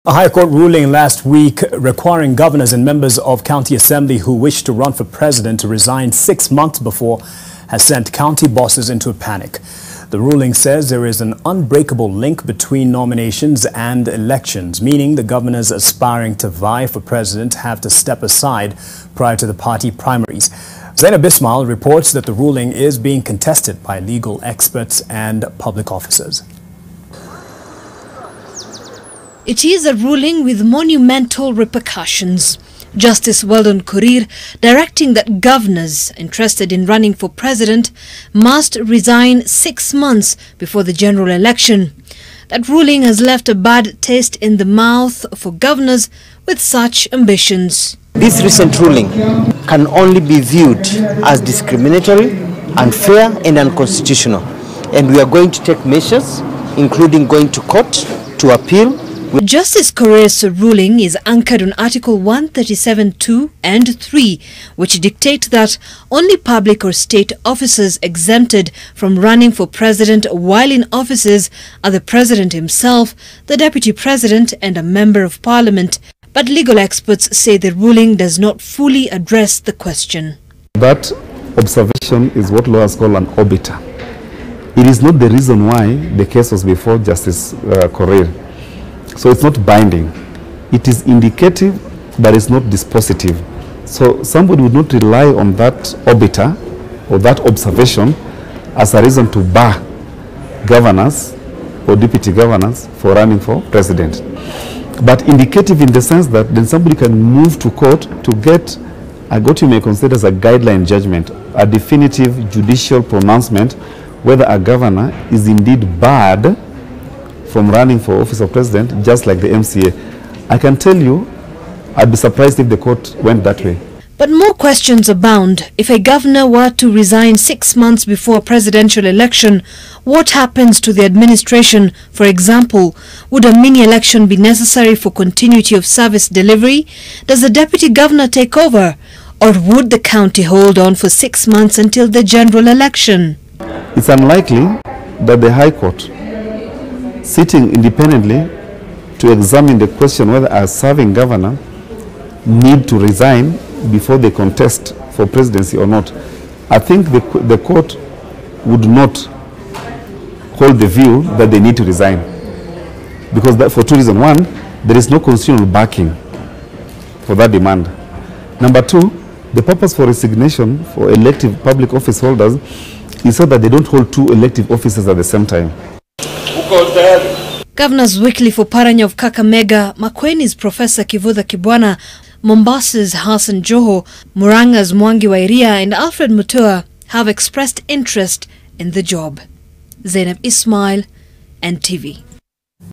A High Court ruling last week requiring governors and members of county assembly who wish to run for president to resign 6 months before has sent county bosses into a panic. The ruling says there is an unbreakable link between nominations and elections, meaning the governors aspiring to vie for president have to step aside prior to the party primaries. Zainab Ismail reports that the ruling is being contested by legal experts and public officers. It is a ruling with monumental repercussions. Justice Weldon Korir directing that governors interested in running for president must resign 6 months before the general election. That ruling has left a bad taste in the mouth for governors with such ambitions. This recent ruling can only be viewed as discriminatory, unfair and unconstitutional. And we are going to take measures, including going to court to appeal. Justice Korir's ruling is anchored on Article 137(2) and 3, which dictate that only public or state officers exempted from running for president while in offices are the president himself, the deputy president and a member of parliament. But legal experts say the ruling does not fully address the question. That observation is what lawyers call an obiter. It is not the reason why the case was before Justice Korir. So it's not binding. It is indicative, but it's not dispositive. So somebody would not rely on that obiter or that observation as a reason to bar governors or deputy governors for running for president. But indicative in the sense that then somebody can move to court to get what you may consider as a guideline judgment, a definitive judicial pronouncement whether a governor is indeed barred from running for office of president, just like the MCA. I can tell you, I'd be surprised if the court went that way. But more questions abound. If a governor were to resign 6 months before a presidential election, what happens to the administration? For example, would a mini-election be necessary for continuity of service delivery? Does the deputy governor take over? Or would the county hold on for 6 months until the general election? It's unlikely that the High Court, sitting independently to examine the question whether a serving governor need to resign before they contest for presidency or not. I think the court would not hold the view that they need to resign, because that, for two reasons. One, there is no constitutional backing for that demand. Number two, the purpose for resignation for elective public office holders is so that they don't hold two elective offices at the same time. Governor's Weekly for Paranya of Kakamega, Makweini's Professor Kivutha Kibwana, Mombasa's Hassan Joho, Muranga's Mwangi Wairia and Alfred Mutua have expressed interest in the job. Zainab Ismail, NTV.